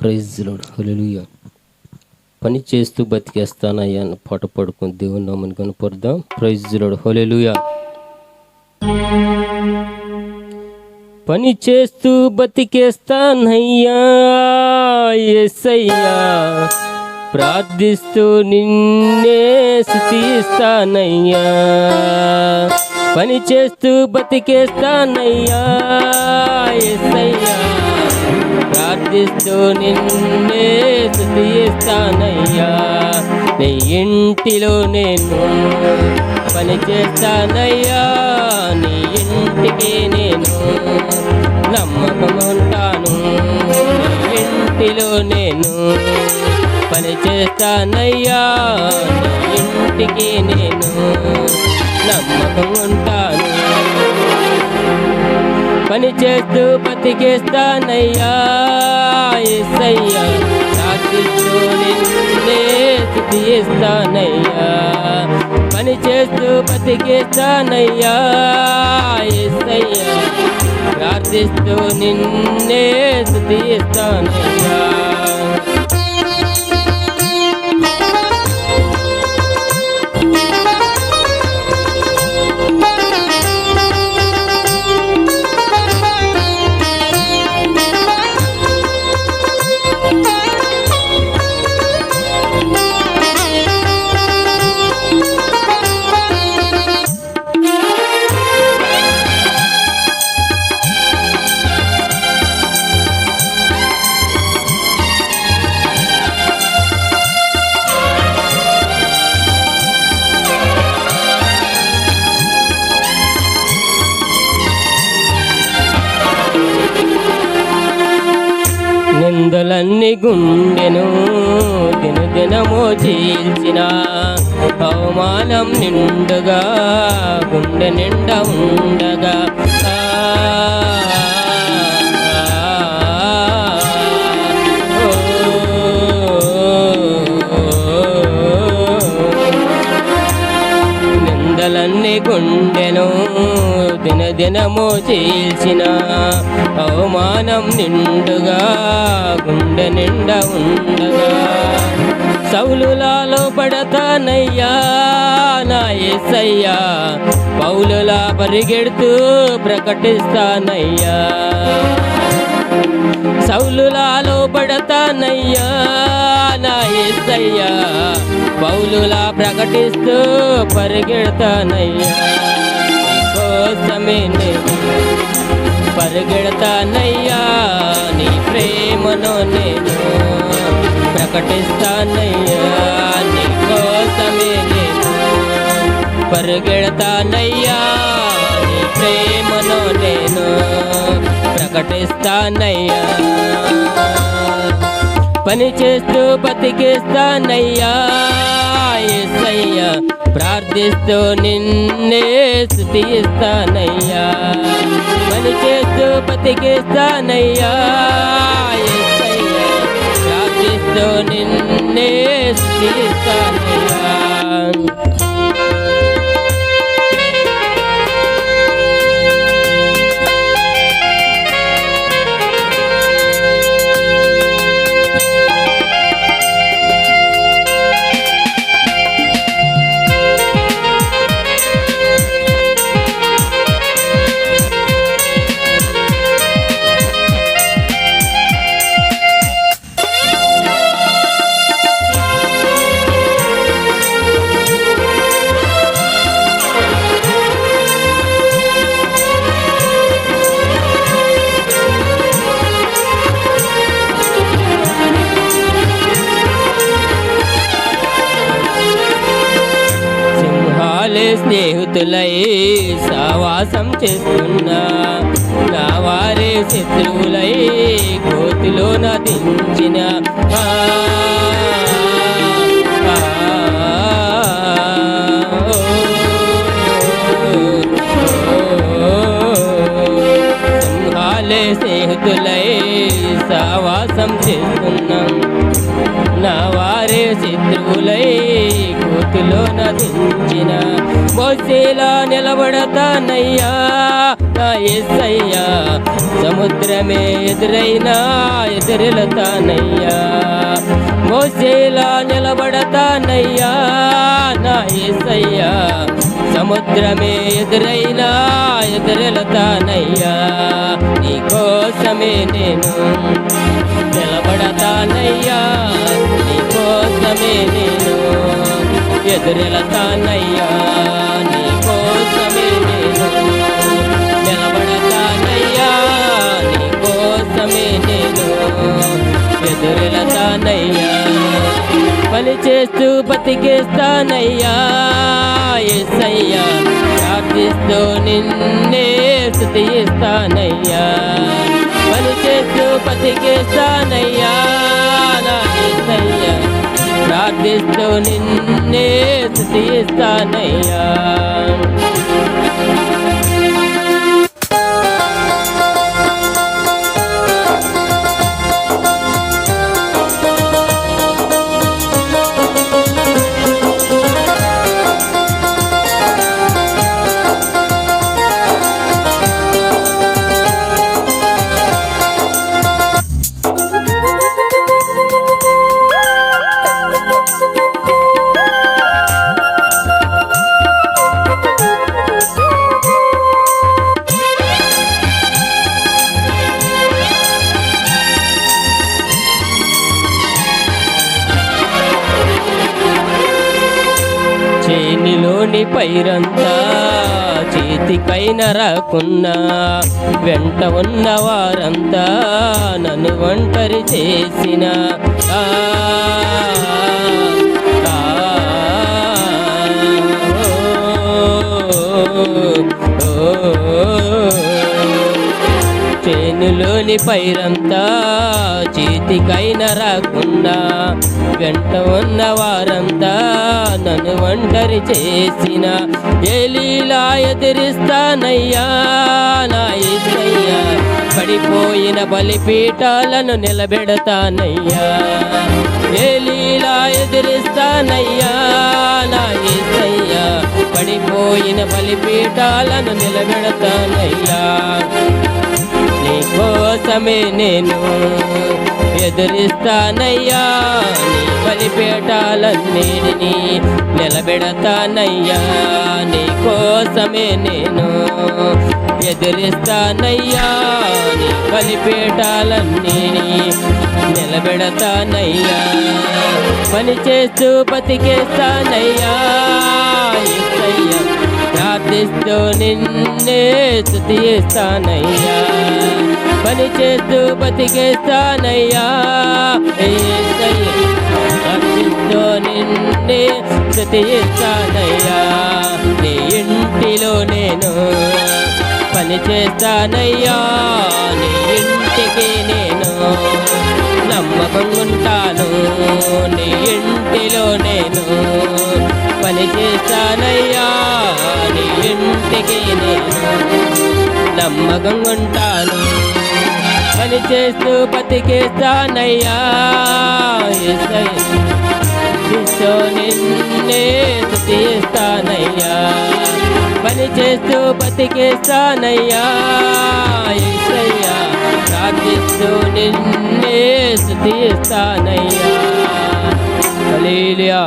Praise lord. హల్లెలూయా. పని చేస్తూ బతికేస్తానయ్యా అని పాట పాడుకొని దేవుని నామమును కనపడదాం. Praise lord. హల్లెలూయా. పని చేస్తూ బతికేస్తానయ్యా యేసయ్యా, ప్రార్థిస్తూ నిన్నే స్తుతిస్తానయ్యా. పని చేస్తూ బతికేస్తానయ్యా యేసయ్యా, ప్రార్థిస్తూ నిన్నే స్తుతిస్తానయ్యా. నీ ఇంటిలో నేను పని చేస్తానయ్యా, నీ ఇంటికి నేను నమ్మకం ఉంటాను. నీ ఇంటిలో నేను పని చేస్తానయ్యా, నీ ఇంటికి నేను నమ్మకం ఉంటాను. పని చేస్తూ బతికేస్తానయ్యా యేసయ్యా, ప్రార్థిస్తూ నిన్నే స్తుతిస్తానయ్యా. పని చేస్తూ బతికేస్తానయ్యా యేసయ్యా, ప్రార్థిస్తూ నిన్నే స్తుతిస్తానయ్యా. నిందలన్నీ గుండెను దినదినమో చీల్చిన, అవమానం నిండుగా గుండె నిండా ఉండగా, నిందలన్నీ గుండెను దినదినమో చీల్చిన, అవమానం నిండుగా గుండె నిండా ఉండగా, సౌలులాలో పడతానయ్యా నా యేసయ్యా, పౌలులా పరిగెడుతూ ప్రకటిస్తానయ్యా. సౌలులాలో పడతానయ్యా నా యేసయ్యా, పౌలులా ప్రకటిస్తూ పరిగెడతానయ్యా. కోసమే నేను పరిగెడతానయ్యా, నీ ప్రేమను నేను ప్రకటిస్తానయ్యా. నీ కోసమే నేను పరిగెడతానయ్యా, నీ ప్రేమను నేను ప్రకటిస్తానయ్యా. పని చేస్తూ బతికేస్తానయ్యా యేసయ్యా, ప్రార్థిస్తూ నిన్నే స్తుతిస్తానయ్యా. పని చేస్తూ బతికేస్తానయ్యా యేసయ్యా, ప్రార్థిస్తూ నిన్నే స్తుతిస్తానయ్యా. స్నేహితులై సావాసం చేస్తున్నా, నా వారే శత్రువులై కోతిలో నదించిన, సింహాలే స్నేహితులై సావాసం చేస్తున్నాం, నా వారే శత్రువులై చేతిలో నదించిన మోసేలా నిలబడతానయ్యా నా యేసయ్యా. సముద్రమే ఎదురైనా ఎదురెళతానయ్యా, మోసేలా నిలబడతానయ్యా నా యేసయ్యా. సముద్రమే ఎదురైనా ఎదురెళతానయ్యా, నీకోసమే నేను నిలబడతానయ్యా, నీకోసమే నేను ఎదురెళతానయ్యా, నీకోసమే నేను నిలబడతానయ్యా, నీకోసమే నేను ఎదురెళతానయ్యా. పని చేస్తూ బతికేస్తానయ్యా యేసయ్యా, ప్రార్థిస్తూ నిన్నే స్తుతిస్తానయ్యా. పని చేస్తూ బతికేస్తానయ్యా నా యేసయ్యా, ప్రార్థిస్తూ నిన్నే స్తుతిస్తానయ్యా. చేనిలోని పైరంతా చేతికైన రాకున్నా, వెంట ఉన్న వారంతా నన్ను ఒంటరి చేసిన చేనులోని పైరంతా చేతికైన రాకుండా, వెంట ఉన్న వారంతా నన్ను ఒంటరి చేసిన ఏలీలా ఎదిరిస్తానయ్యా నా యేసయ్యా. పడిపోయిన బలిపీఠాలను నిలబెడతానయ్యా, ఏలీలా ఎదిరిస్తానయ్యా నా యేసయ్యా. పడిపోయిన బలిపీఠాలను నిలబెడతానయ్యా, నీకోసమే నేను ఎదురిస్తానయ్యా. నీ బలిపీఠాలన్నిటినీ నిలబెడతానయ్యా, నీకోసమే నేను ఎదురిస్తానయ్యా. నీ బలిపీఠాలన్నిటినీ నిలబెడతానయ్యా. పని చేస్తూ బతికేస్తానయ్యా యేసయ్యా, ప్రార్థిస్తూ నిన్నే స్తుతిస్తానయ్యా. పని చేస్తూ బతికేస్తానయ్యా యేసయ్యా, ప్రార్థిస్తూ నిన్నే స్తుతిస్తానయ్యా. నీ ఇంటిలో నేను పని చేస్తానయ్యా, నీ ఇంటికి నేను నమ్మకంగా ఉంటాను. నీ ఇంటిలో నేను పని చేస్తానయ్యా, నీ ఇంటికి నేను నమ్మకంగా ఉంటాను. పని చేస్తూ బతికేస్తానయ్యా యేసయ్యా, నిన్నే స్తుతిస్తానయ్యా. పని చేస్తూ బతికేస్తానయ్యా యేసయ్యా, ప్రార్థిస్తూ నిన్నే స్తుతిస్తానయ్యా. హల్లెలూయా.